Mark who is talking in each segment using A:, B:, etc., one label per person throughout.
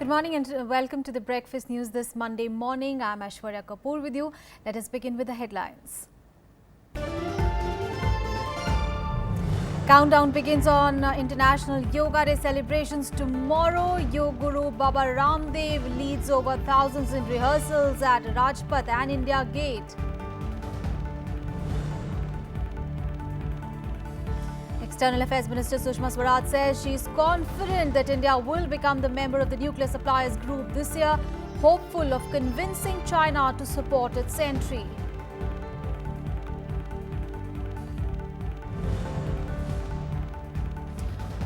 A: Good morning and welcome to the Breakfast News this Monday morning. I'm Aishwarya Kapoor with you. Let us begin with the headlines. Countdown begins on International Yoga Day celebrations tomorrow. Yoga Guru Baba Ramdev leads over thousands in rehearsals at Rajpath and India Gate. External Affairs Minister Sushma Swaraj says she is confident that India will become the member of the nuclear suppliers group this year, hopeful of convincing China to support its entry.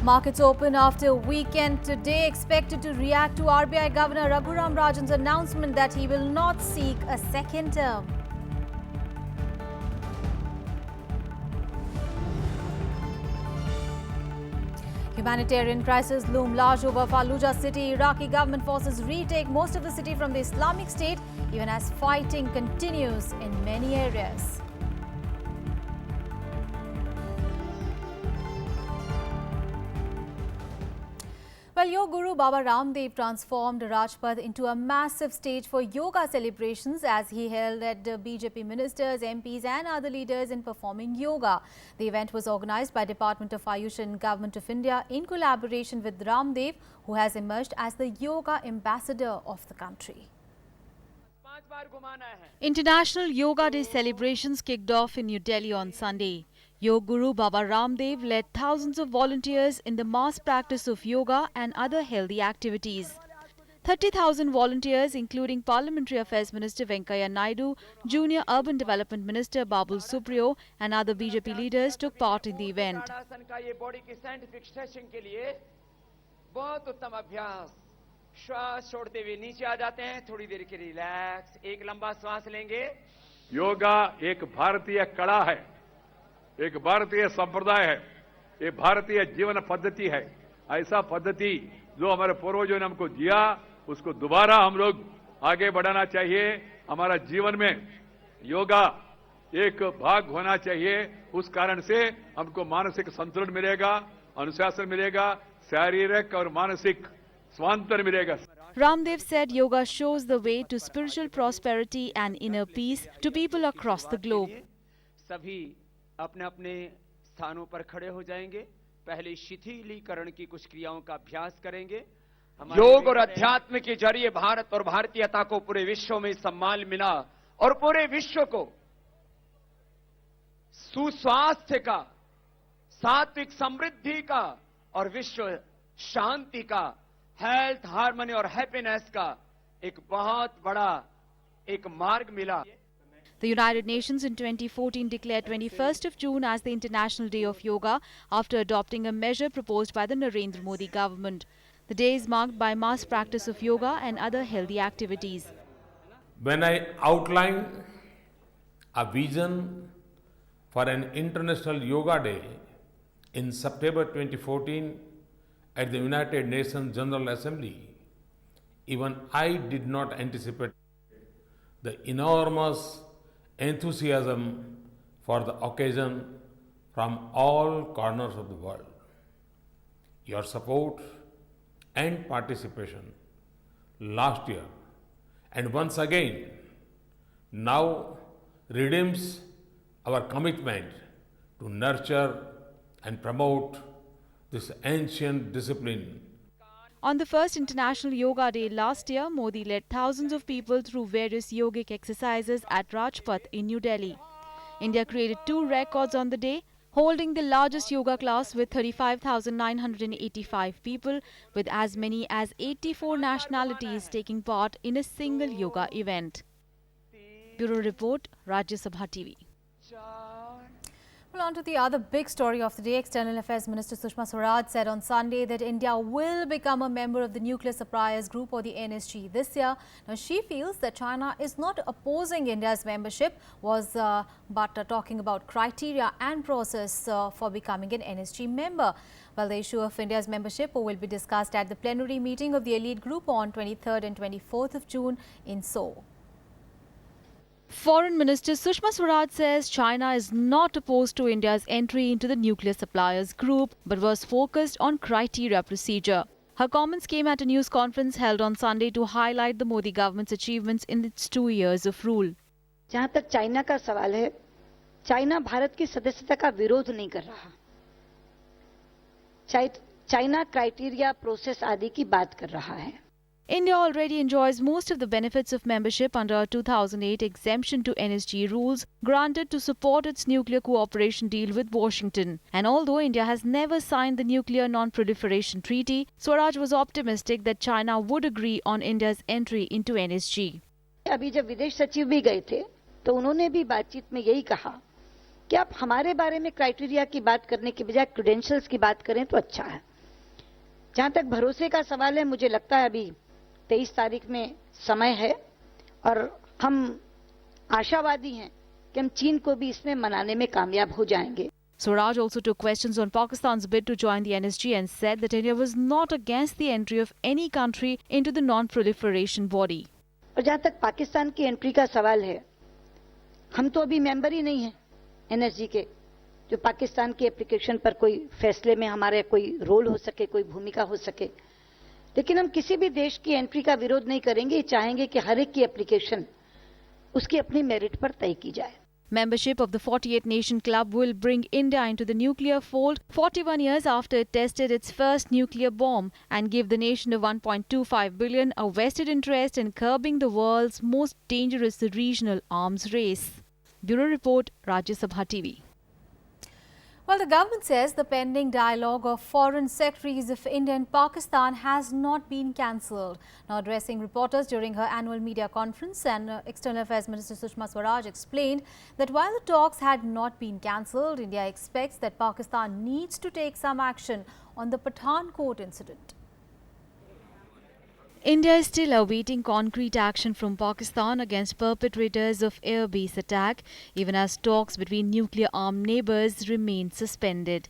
A: Markets open after a weekend today, expected to react to RBI Governor Raghuram Rajan's announcement that he will not seek a second term. Humanitarian crisis loom large over Fallujah city. Iraqi government forces retake most of the city from the Islamic State, even as fighting continues in many areas. Well, Yoga Guru Baba Ramdev transformed Rajpath into a massive stage for yoga celebrations as he led BJP ministers, MPs and other leaders in performing yoga. The event was organized by Department of Ayush and Government of India in collaboration with Ramdev, who has emerged as the yoga ambassador of the country. International Yoga Day celebrations kicked off in New Delhi on Sunday. Yoga Guru Baba Ramdev led thousands of volunteers in the mass practice of yoga and other healthy activities. 30,000 volunteers, including Parliamentary Affairs Minister Venkaiah Naidu, Junior Urban Development Minister Babul Supriyo and other BJP leaders took part in the event.
B: श्वास छोड़ते हुए नीचे आ जाते हैं, थोड़ी देर के लिए relax, एक लंबा श्वास लेंगे। योगा एक भारतीय कला है, एक भारतीय संप्रदाय है, ये भारतीय जीवन पद्धति है। ऐसा पद्धति जो हमारे पूर्वजों ने हमको दिया, उसको दोबारा हम लोग आगे बढ़ाना चाहिए। हमारा जीवन में योगा एक भाग होना चाहिए। उस कारण से हमको मानसिक संतुलन मिलेगा, अनुशासन मिलेगा, शारीरिक और मानसिक स्वांतर मिलेगा।
A: Ramdev said yoga shows the way to spiritual prosperity and inner peace to people across the globe.
B: सभी अपने-अपने स्थानों पर खड़े हो जाएंगे। पहले शिथिलीकरण की कुछ क्रियाओं का अभ्यास करेंगे। योग और अध्यात्म के जरिए भारत और भारतीयता को पूरे विश्व में सम्मान मिला और पूरे विश्व को सुस्वास्थ्य का, सात्विक समृद्धि का और विश्व शांति का, हेल्थ, हार्मनी और हैप्पीनेस का एक बहुत बड़ा एक मार्ग मिला।
A: The United Nations in 2014 declared 21st of June as the International Day of Yoga after adopting a measure proposed by the Narendra Modi government. The day is marked by mass practice of yoga and other healthy activities.
C: When I outlined a vision for an International Yoga Day in September 2014 at the United Nations General Assembly, even I did not anticipate the enormous enthusiasm for the occasion from all corners of the world. Your support and participation last year and once again now redeems our commitment to nurture and promote this ancient discipline.
A: On the first International Yoga Day last year, Modi led thousands of people through various yogic exercises at Rajpath in New Delhi. India created 2 records on the day, holding the largest yoga class with 35,985 people, with as many as 84 nationalities taking part in a single yoga event. Bureau Report, Rajya Sabha TV. Well, on to the other big story of the day. External Affairs Minister Sushma Swaraj said on Sunday that India will become a member of the Nuclear Suppliers Group or the NSG this year. Now, she feels that China is not opposing India's membership, but talking about criteria and process for becoming an NSG member. Well, the issue of India's membership will be discussed at the plenary meeting of the elite group on 23rd and 24th of June in Seoul. Foreign Minister Sushma Swaraj says China is not opposed to India's entry into the nuclear suppliers group, but was focused on criteria procedure. Her comments came at a news conference held on Sunday to highlight the Modi government's achievements in its 2 years of rule.
D: जहां तक China का सवाल है, China Bharat की सदस्यता का विरोध नहीं कर रहा। चाइना क्राइटेरिया, प्रोसेस आदि की बात कर रहा है।
A: India already enjoys most of the benefits of membership under a 2008 exemption to NSG rules granted to support its nuclear cooperation deal with Washington. And although India has never signed the Nuclear Non-Proliferation Treaty, Swaraj was optimistic that China would agree on India's entry into NSG.
D: अभी जब विदेश सचिव भी गए थे, तो उन्होंने भी बातचीत में यही कहा कि आप हमारे बारे में क्राइटेरिया की बात करने के बजाय क्रेडेंशियल्स की बात करें तो अच्छा है। जहां तक भरोसे का सवाल है, मुझे लगता है अभी 23 तारीख में समय है और हम आशावादी हैं कि हम चीन को भी इसमें मनाने में कामयाब हो जाएंगे।
A: Swaraj also took questions on Pakistan's bid to join the NSG and said that India was not against the entry of any country into the non-proliferation body.
D: और जहां तक पाकिस्तान की एंट्री का सवाल है, हम तो अभी मेंबर ही नहीं हैं एनएसजी के। जो पाकिस्तान की एप्लीकेशन पर कोई फैसले में हमारे कोई रोल हो सके, कोई भूमिका हो सके, लेकिन हम किसी भी देश की एंट्री का विरोध नहीं करेंगे। चाहेंगे कि हर एक की एप्लीकेशन उसकी अपनी मेरिट पर तय की जाए।
A: Membership of the 48-nation club will bring India into the nuclear fold 41 years after it tested its first nuclear bomb and give the nation of 1.25 billion a vested interest in curbing the world's most dangerous regional arms race. Bureau Report, Rajya Sabha TV. Well, the government says the pending dialogue of foreign secretaries of India and Pakistan has not been cancelled. Now, addressing reporters during her annual media conference, and External Affairs Minister Sushma Swaraj explained that while the talks had not been cancelled, India expects that Pakistan needs to take some action on the Pathankot incident. India is still awaiting concrete action from Pakistan against perpetrators of air-base attack, even as talks between nuclear-armed neighbours remain suspended.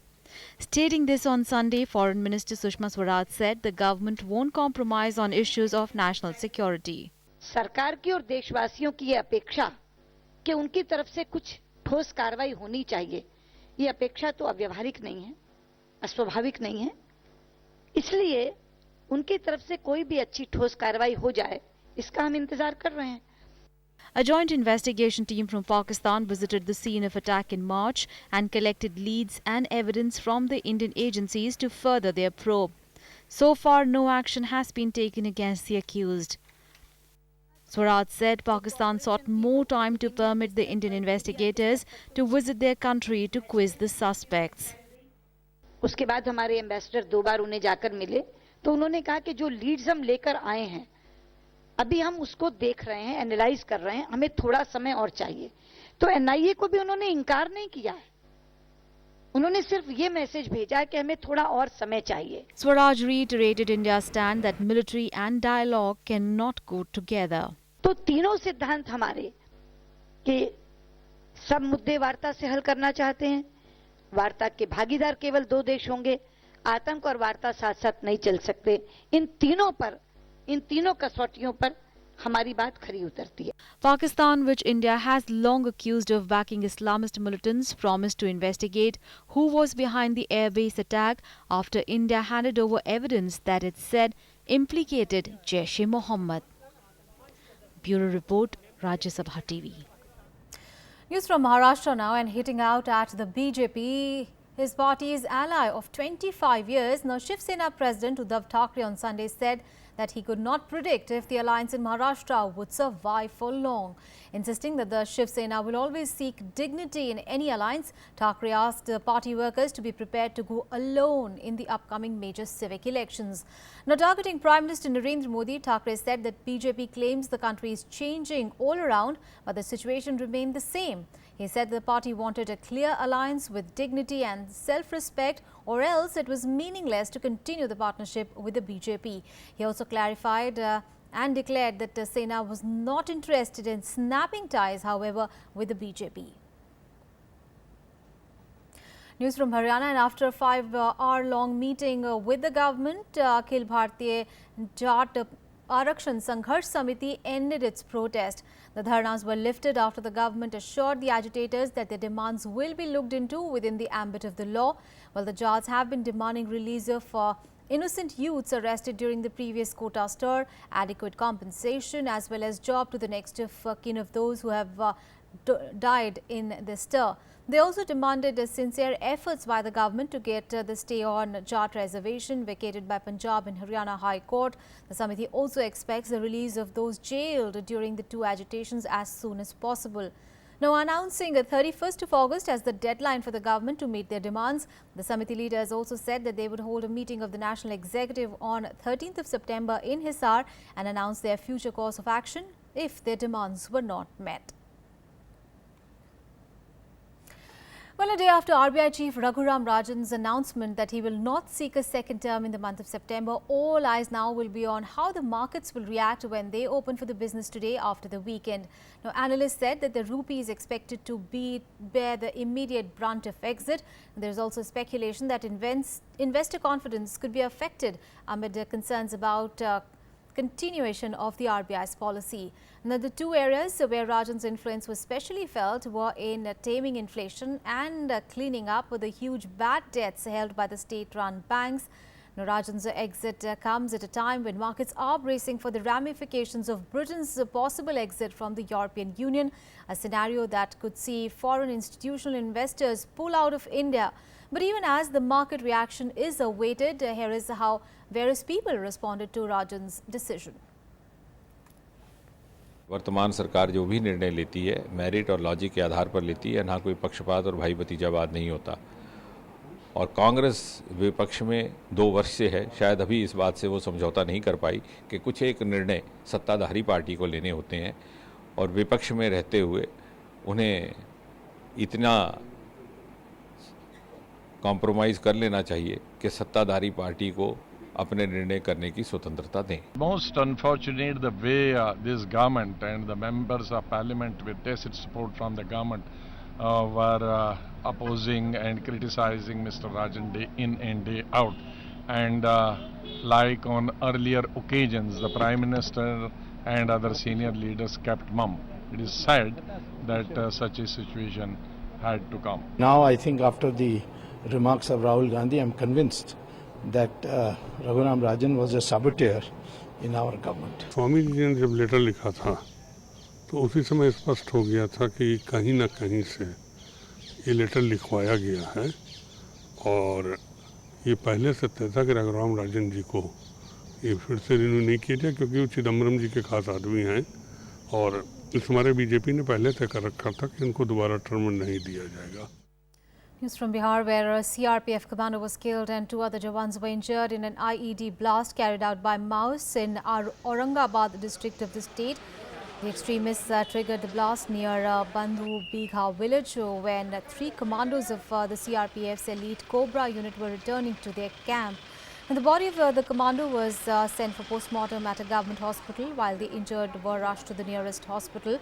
A: Stating this on Sunday, Foreign Minister Sushma Swaraj said the government won't compromise on issues of national security.
D: सरकार की और देशवासियों की ये अपेक्षा कि उनकी तरफ से कुछ ठोस कार्रवाई होनी चाहिए, ये अपेक्षा तो अव्यावहारिक नहीं है, अस्वाभाविक नहीं है। इसलिए उनकी तरफ से कोई भी अच्छी ठोस कार्रवाई हो जाए, इसका हम इंतजार कर रहे हैं।
A: A joint investigation team from Pakistan visited the scene of attack in March and collected leads and evidence from the Indian agencies to further their probe. So far, no action has been taken against the accused. Swaraj said Pakistan sought more time to permit the Indian investigators to visit their country to quiz the suspects.
D: उसके बाद हमारे ambassador 2 बार उन्हें जाकर मिले, तो उन्होंने कहा कि जो लीड्स हम लेकर आए हैं, अभी हम उसको देख रहे हैं, एनालाइज कर रहे हैं, हमें थोड़ा समय और चाहिए। तो एनआईए को भी उन्होंने इनकार नहीं किया है, उन्होंने सिर्फ ये मैसेज भेजा है कि हमें थोड़ा और समय चाहिए।
A: Swaraj reiterated India's stand that military and dialogue cannot go together.
D: तो तीनों सिद्धांत हमारे कि सब मुद्दे वार्ता से हल करना चाहते हैं, वार्ता के भागीदार केवल 2 देश होंगे, आतंक और वार्ता साथ साथ नहीं चल सकते। इन तीनों कसौटियों पर हमारी बात खरी उतरती है।
A: Pakistan, which India has long accused of backing Islamist militants, promised to investigate who was behind the airbase attack after India handed over evidence that it said implicated Jaish-e-Mohammed. Bureau Report, Rajya Sabha TV. News from Maharashtra now, and hitting out at the BJP, his party's ally of 25 years. Now, Shiv Sena President Uddhav Thackeray on Sunday said that he could not predict if the alliance in Maharashtra would survive for long. Insisting that the Shiv Sena will always seek dignity in any alliance, Thackeray asked party workers to be prepared to go alone in the upcoming major civic elections. Now, targeting Prime Minister Narendra Modi, Thackeray said that BJP claims the country is changing all around, but the situation remained the same. He said the party wanted a clear alliance with dignity and self-respect, or else it was meaningless to continue the partnership with the BJP. He also clarified and declared that the Sena was not interested in snapping ties, however, with the BJP. News from Haryana, and after a 5-hour-long meeting with the government, Akhil Bharatiya Jat Arakshan Sangharsh Samiti ended its protest. The dharnas were lifted after the government assured the agitators that their demands will be looked into within the ambit of the law. While the Jats have been demanding release of innocent youths arrested during the previous quota stir, adequate compensation as well as job to the next of kin of those who have died in the stir. They also demanded sincere efforts by the government to get the stay on Jat reservation vacated by Punjab and Haryana High Court. The Samiti also expects the release of those jailed during the two agitations as soon as possible. Now, announcing 31st of August as the deadline for the government to meet their demands, the Samiti leaders also said that they would hold a meeting of the National Executive on 13th of September in Hisar and announce their future course of action if their demands were not met. Well, a day after RBI Chief Raghuram Rajan's announcement that he will not seek a second term in the month of September, all eyes now will be on how the markets will react when they open for the business today after the weekend. Now, analysts said that the rupee is expected to bear the immediate brunt of exit. There is also speculation that investor confidence could be affected amid concerns about continuation of the RBI's policy. Now, the two areas where Rajan's influence was specially felt were in taming inflation and cleaning up with the huge bad debts held by the state-run banks. Now, Rajan's exit comes at a time when markets are bracing for the ramifications of Britain's possible exit from the European Union, a scenario that could see foreign institutional investors pull out of India. But even as the market reaction is awaited, here is how various people responded to Rajan's decision.
E: वर्तमान सरकार जो भी निर्णय लेती है merit और logic के आधार पर लेती है, ना कोई पक्षपात और भाई भतीजावाद नहीं होता। और कांग्रेस विपक्ष में 2 वर्ष से है, शायद अभी इस बात से वो समझौता नहीं कर पाई कि कुछ एक निर्णय सत्ताधारी पार्टी को लेने होते हैं और विपक्ष में रहते हुए उन्हें इतना कॉम्प्रोमाइज़ कर लेना चाहिए कि सत्ताधारी पार्टी को अपने निर्णय करने की स्वतंत्रता दें।
F: Most unfortunate the way this government and the members of parliament with tacit support from the government were opposing and criticizing Mr. Rajan day in and day out. And like on earlier occasions, the Prime Minister and other senior leaders kept mum. It is sad that such a situation had to come.
G: Now I think after the remarks of Rahul Gandhi, I am convinced that Raghuram Rajan was a saboteur in our government.
H: Swami ji ने जब letter लिखा था तो उसी समय स्पष्ट हो गया था कि कहीं ना कहीं से ये लेटर लिखवाया गया है और ये पहले से तय था कि रघुराम राजन जी को ये फिर से रिन्यू नहीं किया जाए क्योंकि वो चिदम्बरम जी के खास आदमी हैं और इस हमारे बीजेपी ने पहले तय कर रखा था कि इनको दोबारा टर्म नहीं दिया जाएगा।
A: News from Bihar, where a CRPF commander was killed and 2 other Jawans were injured in an IED blast carried out by Maoists in Aurangabad district of the state. The extremists triggered the blast near Bandhu Bigha village when 3 commandos of the CRPF's elite Cobra unit were returning to their camp. And the body of the commando was sent for post-mortem at a government hospital while the injured were rushed to the nearest hospital.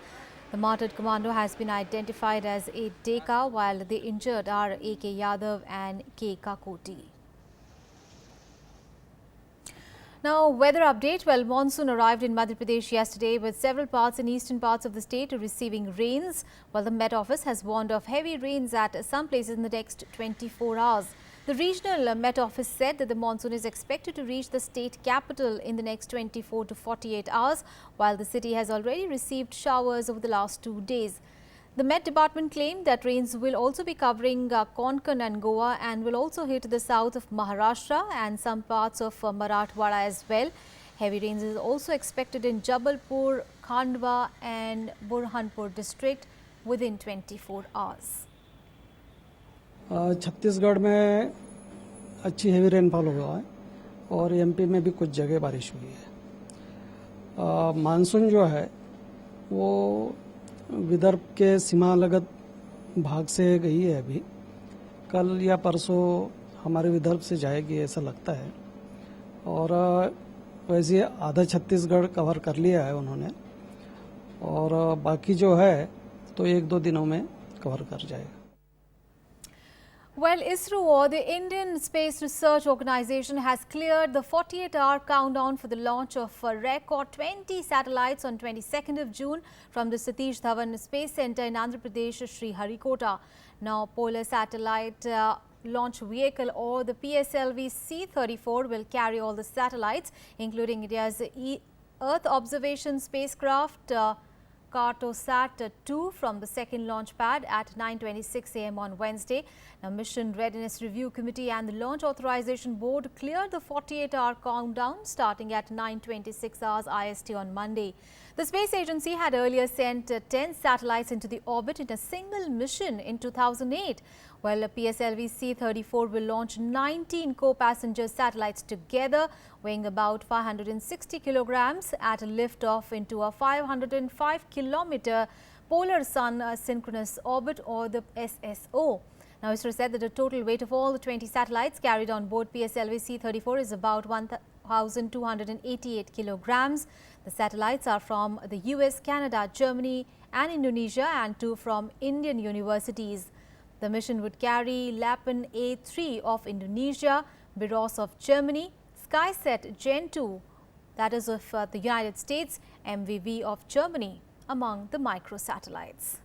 A: The martyred commando has been identified as A. Deka, while the injured are A.K. Yadav and K. Kakoti. Now, weather update. Well, monsoon arrived in Madhya Pradesh yesterday with several parts in eastern parts of the state receiving rains, while the Met Office has warned of heavy rains at some places in the next 24 hours. The regional Met Office said that the monsoon is expected to reach the state capital in the next 24 to 48 hours, while the city has already received showers over the last 2 days. The Met Department claimed that rains will also be covering Konkan and Goa and will also hit the south of Maharashtra and some parts of Marathwada as well. Heavy rains is also expected in Jabalpur, Khandwa and Burhanpur district within 24 hours.
I: Chhattisgarh में अच्छी heavy rainfall हुआ है और MP में भी कुछ जगह बारिश हुई है। मानसून जो है वो विदर्भ के सीमा लगत भाग से गई है, अभी कल या परसों हमारे विदर्भ से जाएगी ऐसा लगता है और वैसे आधा छत्तीसगढ़ कवर कर लिया है उन्होंने और बाकी जो है तो 1-2 दिनों में कवर कर जाएगा।
A: Well, ISRO, or the Indian Space Research Organisation, has cleared the 48-hour countdown for the launch of a record 20 satellites on 22nd of June from the Satish Dhawan Space Centre in Andhra Pradesh, Sriharikota. Now, polar satellite launch vehicle, or the PSLV C-34, will carry all the satellites, including India's Earth observation spacecraft Cartosat-2 from the second launch pad at 9:26 a.m. on Wednesday. Now, Mission Readiness Review Committee and the Launch Authorization Board cleared the 48-hour countdown starting at 9:26 hours IST on Monday. The space agency had earlier sent 10 satellites into the orbit in a single mission in 2008. While the PSLV C-34 will launch 19 co-passenger satellites together, weighing about 560 kilograms at a liftoff into a 505-kilometer polar sun synchronous orbit, or the SSO. Now, ISRO said that the total weight of all the 20 satellites carried on board PSLV C-34 is about 1,288 kilograms. The satellites are from the US, Canada, Germany and Indonesia, and 2 from Indian universities. The mission would carry Lapan A3 of Indonesia, Biros of Germany, SkySat Gen 2, that is of the United States, MVV of Germany, among the microsatellites.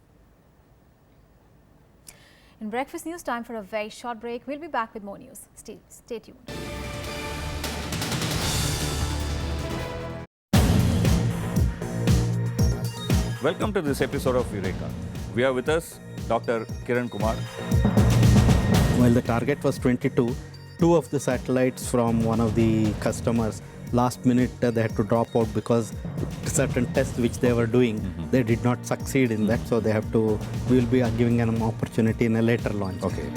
A: In Breakfast News, time for a very short break. We'll be back with more news. Stay tuned.
J: Welcome to this episode of Eureka. We are with us Dr. Kiran Kumar.
K: While the target was 22, 2 of the satellites from one of the customers, last minute they had to drop out because certain tests which they were doing, they did not succeed in that. So they have to, we will be giving an opportunity in a later launch.
J: Okay.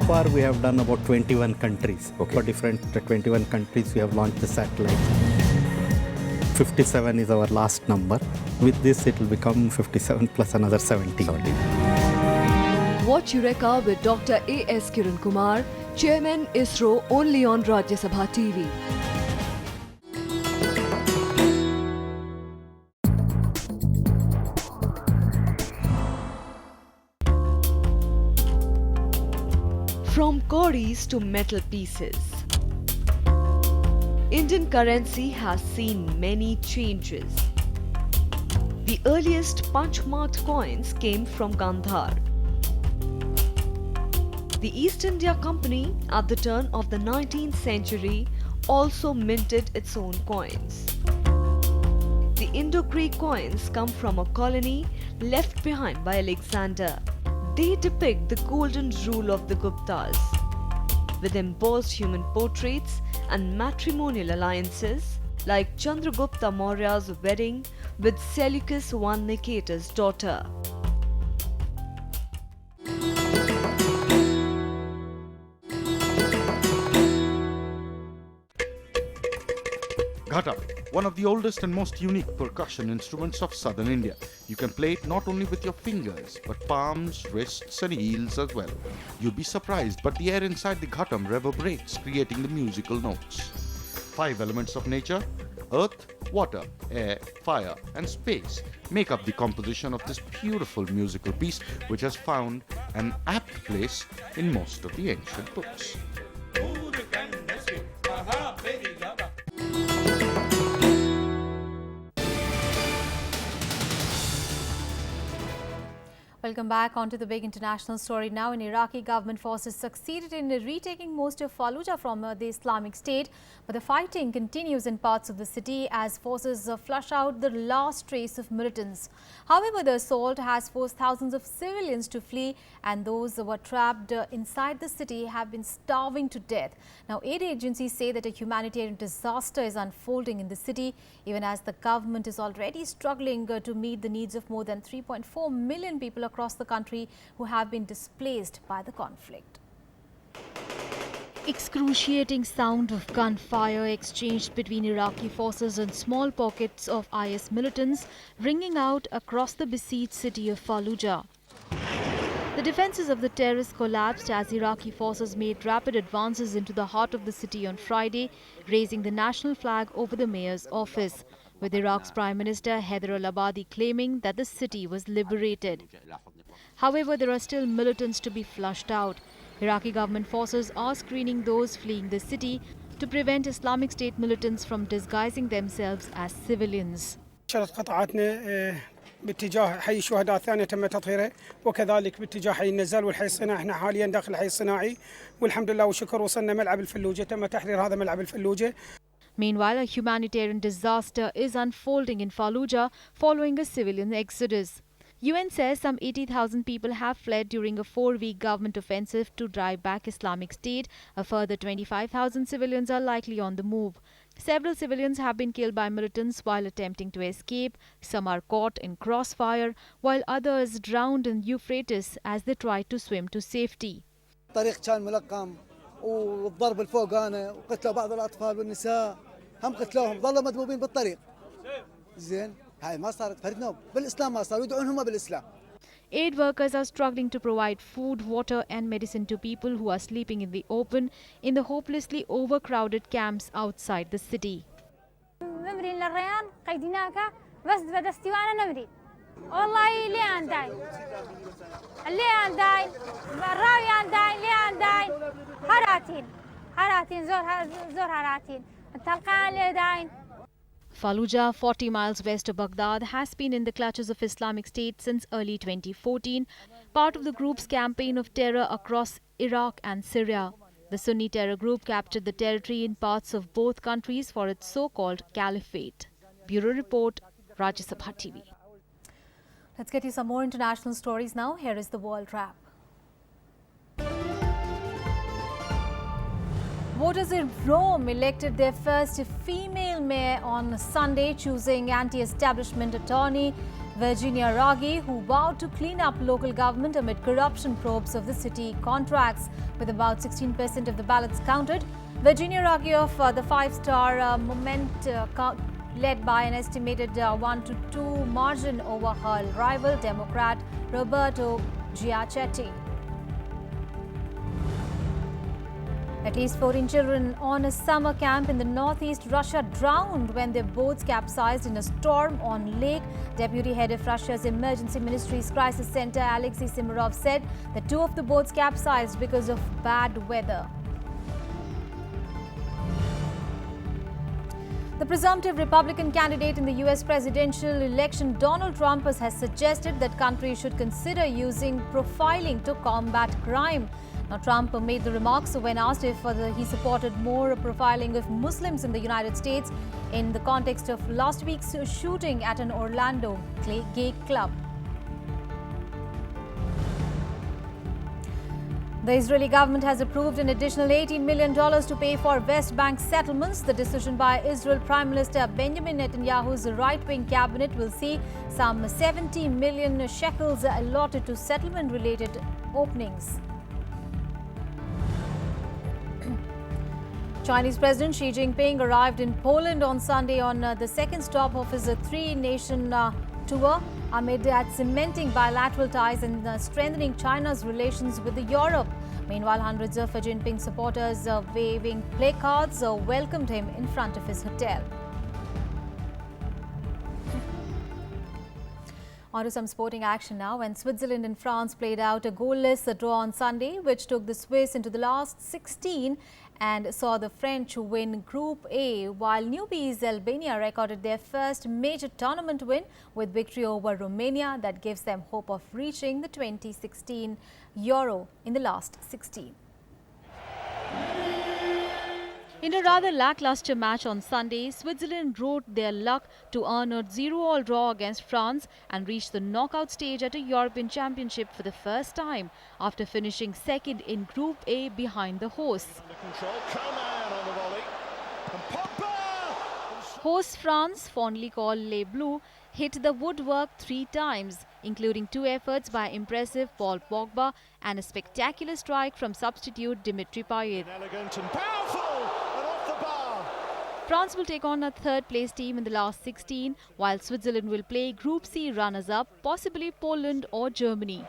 K: So far we have done about 21 countries.
J: Okay.
K: For different 21 countries we have launched the satellite. 57 is our last number. With this it will become 57 plus another 70.
L: Watch Eureka with Dr. A.S. Kiran Kumar, Chairman ISRO, only on Rajya Sabha TV. From cowries to metal pieces, Indian currency has seen many changes. The earliest punch-marked coins came from Gandhar. The East India Company at the turn of the 19th century also minted its own coins. The Indo-Greek coins come from a colony left behind by Alexander. They depict the golden rule of the Guptas, with embossed human portraits and matrimonial alliances like Chandragupta Maurya's wedding with Seleucus I Nicetas' daughter.
M: Ghata, one of the oldest and most unique percussion instruments of southern India. You can play it not only with your fingers, but palms, wrists and heels as well. You'll be surprised, but the air inside the ghatam reverberates, creating the musical notes. 5 elements of nature, earth, water, air, fire and space, make up the composition of this beautiful musical piece, which has found an apt place in most of the ancient books.
A: Welcome back. On to the big international story now. Iraqi government forces succeeded in retaking most of Fallujah from the Islamic State, but the fighting continues in parts of the city as forces flush out the last trace of militants. However, the assault has forced thousands of civilians to flee, and those who were trapped inside the city have been starving to death. Now, aid agencies say that a humanitarian disaster is unfolding in the city, even as the government is already struggling to meet the needs of more than 3.4 million people across the country who have been displaced by the conflict. Excruciating sound of gunfire exchanged between Iraqi forces and small pockets of IS militants ringing out across the besieged city of Fallujah. The defences of the terrorists collapsed as Iraqi forces made rapid advances into the heart of the city on Friday, raising the national flag over the mayor's office, with Iraq's Prime Minister Haider al-Abadi claiming that the city was liberated. However, there are still militants to be flushed out. Iraqi government forces are screening those fleeing the city to prevent Islamic State militants from disguising themselves as civilians.
I: باتجاه حي الشهداء الثانية تم تطهيره، وكذلك باتجاه حي النزال والحي الصناعي. احنا حاليا داخل الحي الصناعي والحمد لله والشكر وصلنا ملعب الفلوجة، تم تحرير هذا ملعب الفلوجة.
A: Meanwhile, a humanitarian disaster is unfolding in Fallujah following a civilian exodus. UN says some 80,000 people have fled during a 4-week government offensive to drive back Islamic State. A further 25,000 civilians are likely on the move. Several civilians have been killed by militants while attempting to escape. Some are caught in crossfire, while others drowned in Euphrates as they tried to swim to safety.
N: الطريق كان ملقم والضرب الفوقانه وقتلوا بعض الاطفال والنساء، هم قتلوهم ظلوا مذبوبين بالطريق. زين هاي ما صارت فردنا بالاسلام، ما صار يدعون هم بالاسلام.
A: Aid workers are struggling to provide food, water and medicine to people who are sleeping in the open in the hopelessly overcrowded camps outside the city.
O: نمرين للريان قيدناك بس بدستي وانا نمرين والله ليه عنداي ليه عنداي الراوي عنداي ليه عنداي هراتين زور هراتين التلقان ليه داين.
A: Fallujah, 40 miles west of Baghdad, has been in the clutches of Islamic State since early 2014, part of the group's campaign of terror across Iraq and Syria. The Sunni terror group captured the territory in parts of both countries for its so-called caliphate. Bureau Report, Rajya Sabha TV. Let's get you some more international stories now. Here is the World Wrap. Voters in Rome elected their first female mayor on Sunday, choosing anti-establishment attorney Virginia Raggi, who vowed to clean up local government amid corruption probes of the city contracts. With about 16% of the ballots counted, Virginia Raggi of the five-star Moment led by an estimated 1-2 margin over her rival Democrat Roberto Giachetti. At least 14 children on a summer camp in the northeast Russia drowned when their boats capsized in a storm on lake. Deputy head of Russia's Emergency Ministry's Crisis Center, Alexei Simirov, said that 2 of the boats capsized because of bad weather. The presumptive Republican candidate in the U.S. presidential election, Donald Trump, has suggested that countries should consider using profiling to combat crime. Now, Trump made the remarks when asked if he supported more profiling of Muslims in the United States in the context of last week's shooting at an Orlando gay club. The Israeli government has approved an additional $18 million to pay for West Bank settlements. The decision by Israel Prime Minister Benjamin Netanyahu's right-wing cabinet will see some 70 million shekels allotted to settlement-related openings. Chinese President Xi Jinping arrived in Poland on Sunday on the second stop of his three-nation tour amid cementing bilateral ties and strengthening China's relations with Europe. Meanwhile, hundreds of Jinping supporters waving placards welcomed him in front of his hotel. On to some sporting action now. When Switzerland and France played out a goalless draw on Sunday, which took the Swiss into the last 16 and saw the French win Group A, while newbies Albania recorded their first major tournament win with victory over Romania that gives them hope of reaching the 2016 Euro in the last 16. In a rather lackluster match on Sunday, Switzerland rode their luck to earn a 0-all draw against France and reach the knockout stage at a European Championship for the first time after finishing second in Group A behind the hosts. Hosts France, fondly called Les Bleus, hit the woodwork 3 times, including 2 efforts by impressive Paul Pogba and a spectacular strike from substitute Dimitri Payet.
P: Elegant and powerful and off the bar.
A: France will take on a third-place team in the last 16, while Switzerland will play Group C runners-up, possibly Poland or Germany.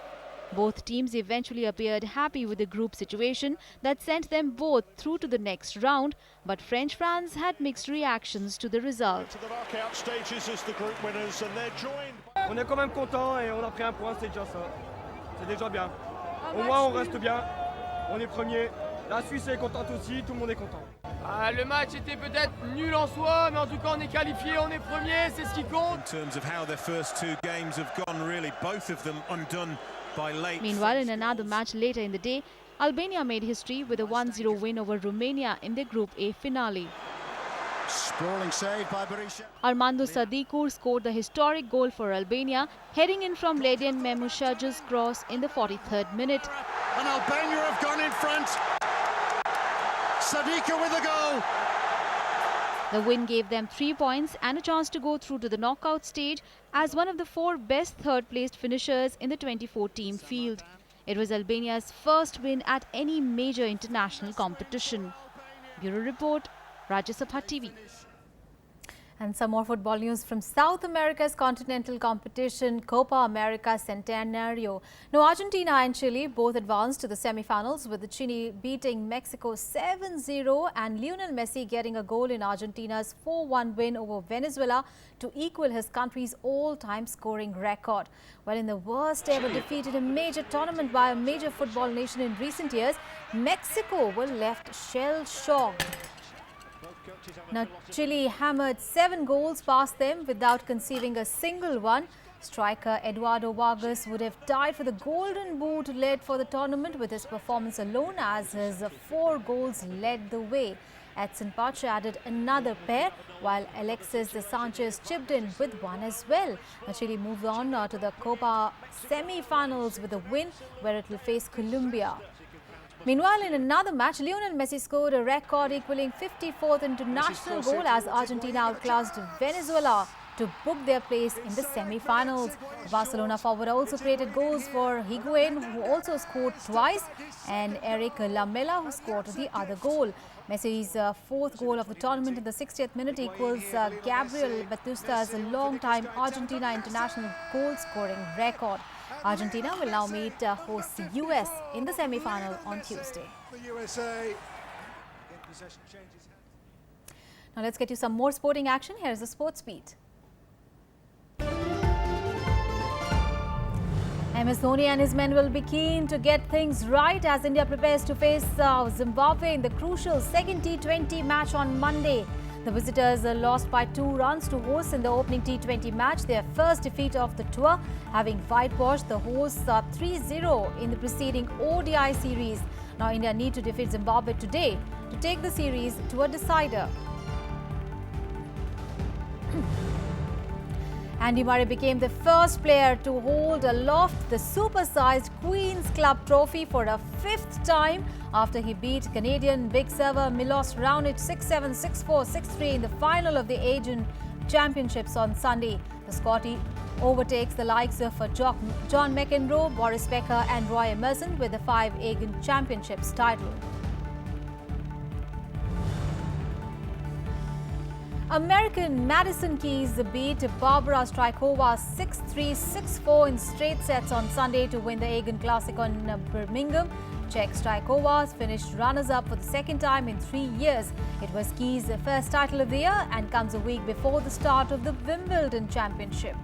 A: Both teams eventually appeared happy with the group situation that sent them both through to the next round, but French fans had mixed reactions to the result.
P: To the knockout stages as the group winners, and they're joined.
Q: On est quand même content et on a pris un point, c'est déjà ça. C'est déjà bien. Au moins on reste bien, on est premier. La Suisse est contente aussi, tout le monde est content. Le match était peut-être nul en soi, mais en tout cas on est qualifié, on est premier, c'est ce qui compte.
P: In terms of how their first two games have gone, really, both of them undone by late.
R: Meanwhile, in another match later in the day, Albania made history with a 1-0 win over Romania in their Group A finale.
P: Sprawling save by Berisha.
R: Armando Sadikur scored the historic goal for Albania, heading in from Ledian Memushaj's cross in the 43rd minute.
P: And Albania have gone in front. Sadika with a goal.
R: The win gave them 3 points and a chance to go through to the knockout stage as one of the 4 best third-placed finishers in the 24-team field. It was Albania's first win at any major international competition. Bureau Report, Rajya Sabha TV.
A: And some more football news from South America's continental competition, Copa America Centenario. Now, Argentina and Chile both advanced to the semi-finals, with Chile beating Mexico 7-0 and Lionel Messi getting a goal in Argentina's 4-1 win over Venezuela to equal his country's all-time scoring record. Well, in the worst ever defeat in a major tournament by a major football nation in recent years, Mexico were left shell-shocked. Now, Chile hammered 7 goals past them without conceding a single one. Striker Eduardo Vargas would have tied for the Golden Boot led for the tournament with his performance alone, as his 4 goals led the way. Edson Pache added another pair, while Alexis Sanchez chipped in with one as well. Now, Chile moved on to the Copa semi-finals with a win, where it will face Colombia. Meanwhile, in another match, Lionel Messi scored a record equaling 54th international goal as Argentina outclassed Venezuela to book their place in the semi-finals. The Barcelona forward also created goals for Higuain, who also scored twice, and Eric Lamela, who scored the other goal. Messi's 4th goal of the tournament in the 60th minute equals Gabriel Batista's long-time Argentina international goal-scoring record. Argentina will now meet host US in the semi-final on Tuesday. Now let's get you some more sporting action. Here's the sports beat. MS Dhoni and his men will be keen to get things right as India prepares to face Zimbabwe in the crucial second T20 match on Monday. The visitors lost by 2 runs to hosts in the opening T20 match, their first defeat of the tour, having whitewashed the hosts 3-0 in the preceding ODI series. Now India need to defeat Zimbabwe today to take the series to a decider. Andy Murray became the first player to hold aloft the supersized Queen's Club trophy for a 5th time after he beat Canadian big server Milos Raonic 6-7, 6-4, 6-3 in the final of the Asian Championships on Sunday. The Scottie overtakes the likes of John McEnroe, Boris Becker and Roy Emerson with the 5 Asian Championships title. American Madison Keys beat Barbara Strykova 6-3, 6-4 in straight sets on Sunday to win the Asian Classic on Birmingham. Czech Strykova finished runners-up for the 2nd time in 3 years. It was Keys' first title of the year and comes a week before the start of the Wimbledon Championship.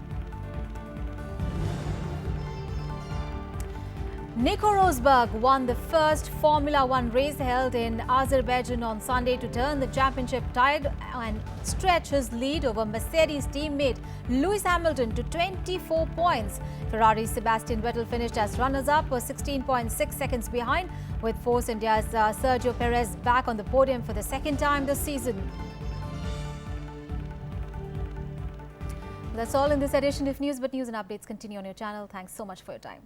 A: Nico Rosberg won the first Formula One race held in Azerbaijan on Sunday to turn the championship tide and stretch his lead over Mercedes teammate Lewis Hamilton to 24 points. Ferrari's Sebastian Vettel finished as runners-up, was 16.6 seconds behind, with Force India's Sergio Perez back on the podium for the 2nd time this season. That's all in this edition of News, but news and updates continue on your channel. Thanks so much for your time.